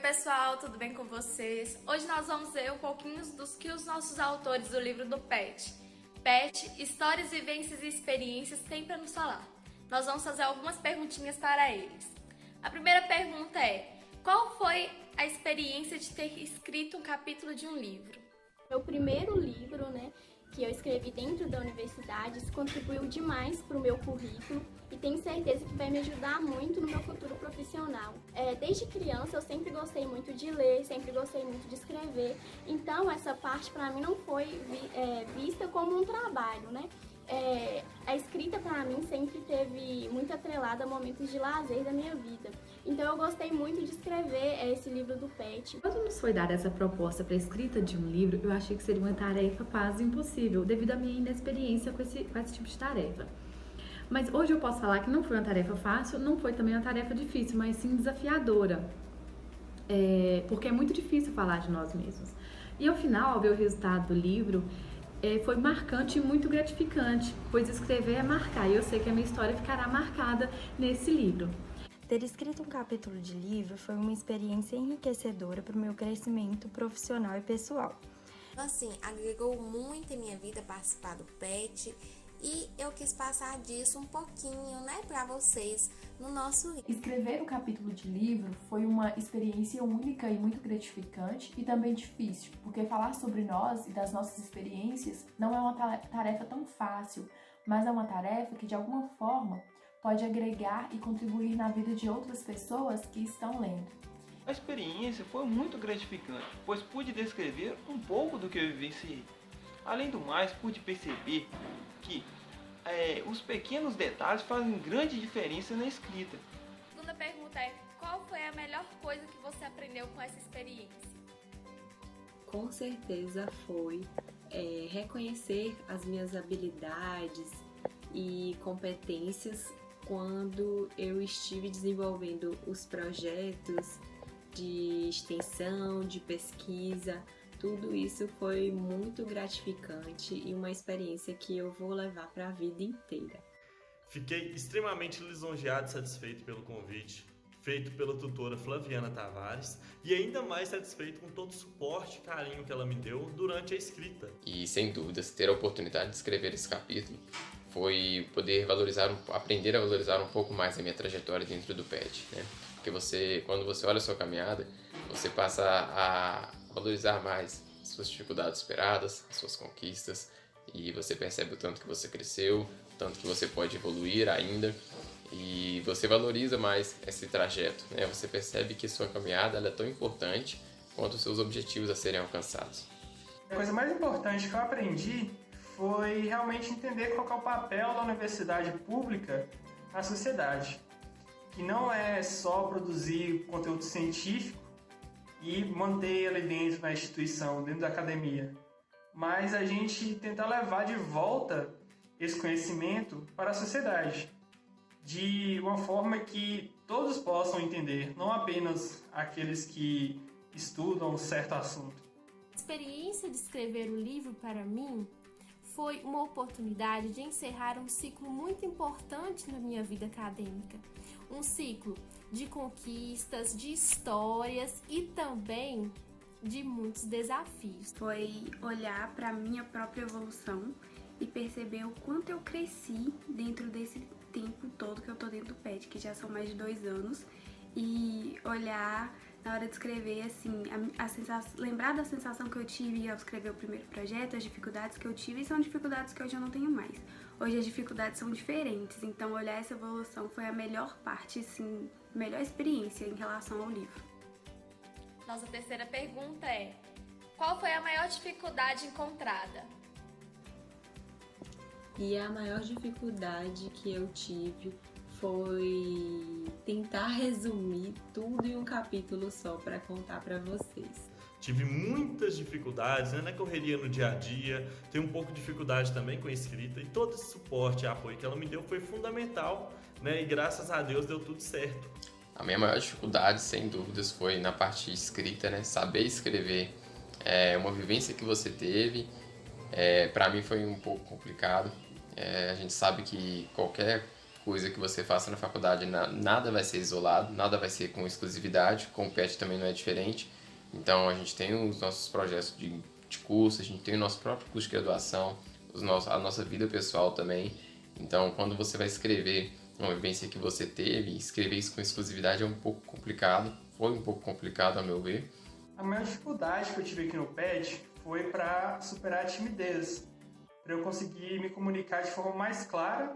pessoal, tudo bem com vocês? Hoje nós vamos ver um pouquinho dos que os nossos autores do livro do PET, Histórias, Vivências e Experiências têm para nos falar. Nós vamos fazer algumas perguntinhas para eles. A primeira pergunta é: qual foi a experiência de ter escrito um capítulo de um livro? Meu primeiro livro, que eu escrevi dentro da universidade, isso contribuiu demais para o meu currículo e tenho certeza que vai me ajudar muito no meu futuro profissional. Desde criança eu sempre gostei muito de ler, sempre gostei muito de escrever, então essa parte para mim não foi vista como um trabalho, A escrita para mim sempre teve muito atrelada a momentos de lazer da minha vida. Então eu gostei muito de escrever esse livro do PET. Quando nos foi dada essa proposta para a escrita de um livro, eu achei que seria uma tarefa quase impossível, devido à minha inexperiência com esse tipo de tarefa. Mas hoje eu posso falar que não foi uma tarefa fácil, não foi também uma tarefa difícil, mas sim desafiadora. Porque é muito difícil falar de nós mesmos. E ao final, ao ver o resultado do livro, foi marcante e muito gratificante, pois escrever é marcar, e eu sei que a minha história ficará marcada nesse livro. Ter escrito um capítulo de livro foi uma experiência enriquecedora para o meu crescimento profissional e pessoal. Assim, agregou muito em minha vida participar do PET e eu quis passar disso um pouquinho, para vocês no nosso livro. Escrever um capítulo de livro foi uma experiência única e muito gratificante e também difícil, porque falar sobre nós e das nossas experiências não é uma tarefa tão fácil, mas é uma tarefa que de alguma forma pode agregar e contribuir na vida de outras pessoas que estão lendo. A experiência foi muito gratificante, pois pude descrever um pouco do que eu vivenciei. Além do mais, pude perceber que os pequenos detalhes fazem grande diferença na escrita. A segunda pergunta é: qual foi a melhor coisa que você aprendeu com essa experiência? Com certeza foi reconhecer as minhas habilidades e competências quando eu estive desenvolvendo os projetos de extensão, de pesquisa. Tudo isso foi muito gratificante e uma experiência que eu vou levar para a vida inteira. Fiquei extremamente lisonjeado e satisfeito pelo convite feito pela tutora Flaviana Tavares e ainda mais satisfeito com todo o suporte e carinho que ela me deu durante a escrita. E sem dúvidas, ter a oportunidade de escrever esse capítulo foi poder aprender a valorizar um pouco mais a minha trajetória dentro do PET, Porque quando você olha a sua caminhada, você passa a valorizar mais as suas dificuldades superadas, as suas conquistas, e você percebe o tanto que você cresceu, o tanto que você pode evoluir ainda, e você valoriza mais esse trajeto, Você percebe que sua caminhada ela é tão importante quanto os seus objetivos a serem alcançados. A coisa mais importante que eu aprendi foi realmente entender qual é o papel da universidade pública na sociedade, que não é só produzir conteúdo científico e manter ele dentro da instituição, dentro da academia, mas a gente tentar levar de volta esse conhecimento para a sociedade, de uma forma que todos possam entender, não apenas aqueles que estudam um certo assunto. A experiência de escrever o livro para mim foi uma oportunidade de encerrar um ciclo muito importante na minha vida acadêmica. Um ciclo de conquistas, de histórias e também de muitos desafios. Foi olhar para a minha própria evolução e perceber o quanto eu cresci dentro desse tempo todo que eu tô dentro do PET, que já são mais de 2 anos, e olhar na hora de escrever, assim, lembrar da sensação que eu tive ao escrever o primeiro projeto, as dificuldades que eu tive, e são dificuldades que hoje eu não tenho mais. Hoje as dificuldades são diferentes, então olhar essa evolução foi a melhor parte, assim, melhor experiência em relação ao livro. Nossa terceira pergunta é: qual foi a maior dificuldade encontrada? E a maior dificuldade que eu tive foi tentar resumir tudo em um capítulo só para contar para vocês. Tive muitas dificuldades na correria no dia a dia, tenho um pouco de dificuldade também com a escrita, e todo esse suporte e apoio que ela me deu foi fundamental, e graças a Deus deu tudo certo. A minha maior dificuldade, sem dúvidas, foi na parte escrita, Saber escrever uma vivência que você teve, para mim foi um pouco complicado. A gente sabe que qualquer coisa que você faça na faculdade, nada vai ser isolado, nada vai ser com exclusividade, com o PET também não é diferente. Então a gente tem os nossos projetos de curso, a gente tem o nosso próprio curso de graduação, a nossa vida pessoal também. Então quando você vai escrever uma vivência que você teve, escrever isso com exclusividade é um pouco complicado, foi um pouco complicado ao meu ver. A maior dificuldade que eu tive aqui no PET foi para superar a timidez, para eu conseguir me comunicar de forma mais clara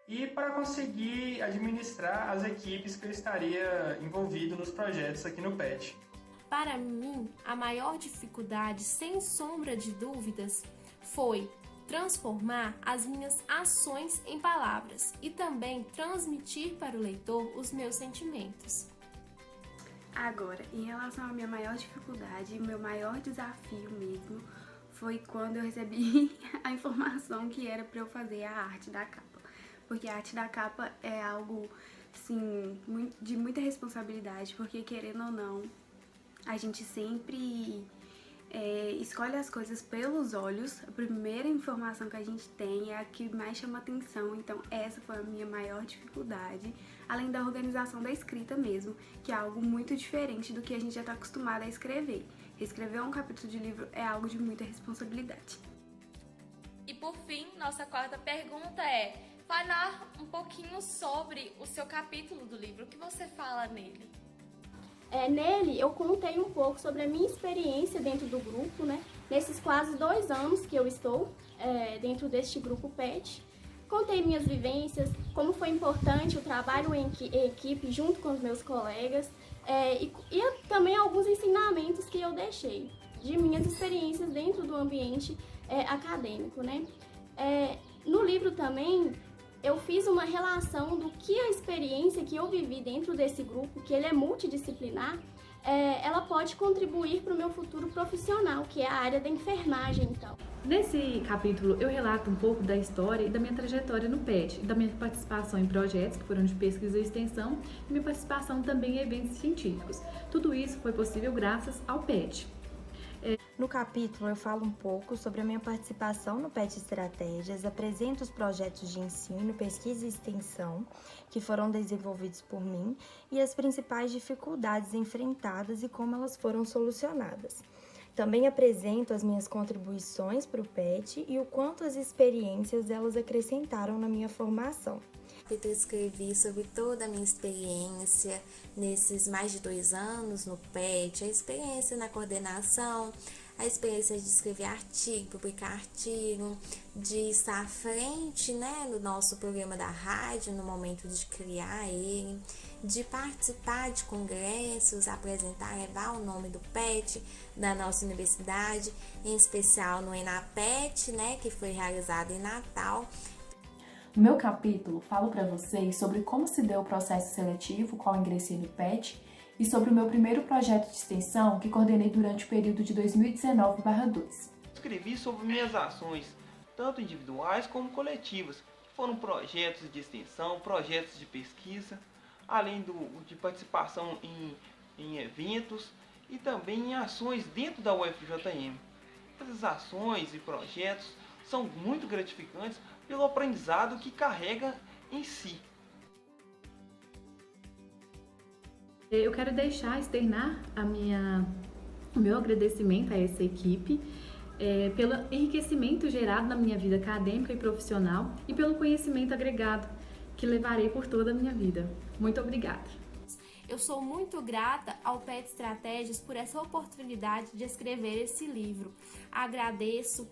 e para conseguir administrar as equipes que eu estaria envolvido nos projetos aqui no PET. Para mim, a maior dificuldade, sem sombra de dúvidas, foi transformar as minhas ações em palavras e também transmitir para o leitor os meus sentimentos. Agora, em relação à minha maior dificuldade, meu maior desafio mesmo foi quando eu recebi a informação que era para eu fazer a arte da capa. Porque a arte da capa é algo, assim, de muita responsabilidade, porque querendo ou não, a gente sempre escolhe as coisas pelos olhos. A primeira informação que a gente tem é a que mais chama atenção, então essa foi a minha maior dificuldade, além da organização da escrita mesmo, que é algo muito diferente do que a gente já está acostumado a escrever. Escrever um capítulo de livro é algo de muita responsabilidade. E por fim, nossa quarta pergunta é falar um pouquinho sobre o seu capítulo do livro, o que você fala nele? Nele eu contei um pouco sobre a minha experiência dentro do grupo, né? Nesses quase 2 anos que eu estou dentro deste grupo PET. Contei minhas vivências, como foi importante o trabalho em equipe junto com os meus colegas e também alguns ensinamentos que eu deixei de minhas experiências dentro do ambiente acadêmico, né? No livro também eu fiz uma relação do que a experiência que eu vivi dentro desse grupo, que ele é multidisciplinar, ela pode contribuir para o meu futuro profissional, que é a área da enfermagem, então. Nesse capítulo, eu relato um pouco da história e da minha trajetória no PET, da minha participação em projetos que foram de pesquisa e extensão e minha participação também em eventos científicos. Tudo isso foi possível graças ao PET. No capítulo, eu falo um pouco sobre a minha participação no PET Estratégias, apresento os projetos de ensino, pesquisa e extensão que foram desenvolvidos por mim e as principais dificuldades enfrentadas e como elas foram solucionadas. Também apresento as minhas contribuições para o PET e o quanto as experiências elas acrescentaram na minha formação. Eu escrevi sobre toda a minha experiência nesses mais de 2 anos no PET, a experiência na coordenação, a experiência de escrever artigo, publicar artigo, de estar à frente, né, no nosso programa da rádio, no momento de criar ele, de participar de congressos, apresentar, levar o nome do PET da nossa universidade, em especial no ENAPET, né, que foi realizado em Natal. No meu capítulo, falo para vocês sobre como se deu o processo seletivo qual ingressei no PET e sobre o meu primeiro projeto de extensão que coordenei durante o período de 2019/2. Escrevi sobre minhas ações, tanto individuais como coletivas, que foram projetos de extensão, projetos de pesquisa, além de participação em eventos e também em ações dentro da UFJM. Essas ações e projetos são muito gratificantes pelo aprendizado que carrega em si. Eu quero externar o meu agradecimento a essa equipe pelo enriquecimento gerado na minha vida acadêmica e profissional e pelo conhecimento agregado que levarei por toda a minha vida. Muito obrigada. Eu sou muito grata ao PET Estratégias por essa oportunidade de escrever esse livro. Agradeço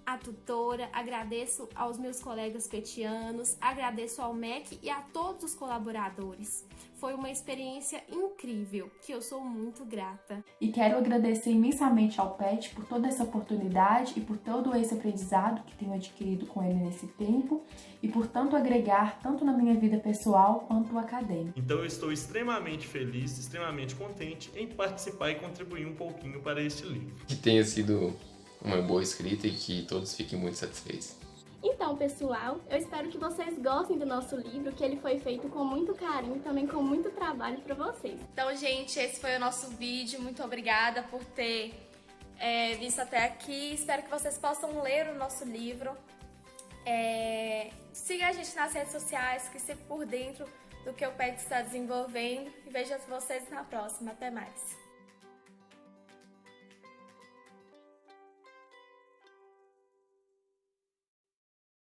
a tutora, agradeço aos meus colegas petianos, agradeço ao MEC e a todos os colaboradores. Foi uma experiência incrível, que eu sou muito grata. E quero agradecer imensamente ao PET por toda essa oportunidade e por todo esse aprendizado que tenho adquirido com ele nesse tempo e por tanto agregar tanto na minha vida pessoal quanto acadêmica. Então eu estou extremamente feliz, extremamente contente em participar e contribuir um pouquinho para este livro. Que tenha sido uma boa escrita e que todos fiquem muito satisfeitos. Então, pessoal, eu espero que vocês gostem do nosso livro, que ele foi feito com muito carinho e também com muito trabalho para vocês. Então, gente, esse foi o nosso vídeo. Muito obrigada por ter visto até aqui. Espero que vocês possam ler o nosso livro. Siga a gente nas redes sociais, que fique por dentro do que o PET está desenvolvendo. E vejo vocês na próxima. Até mais!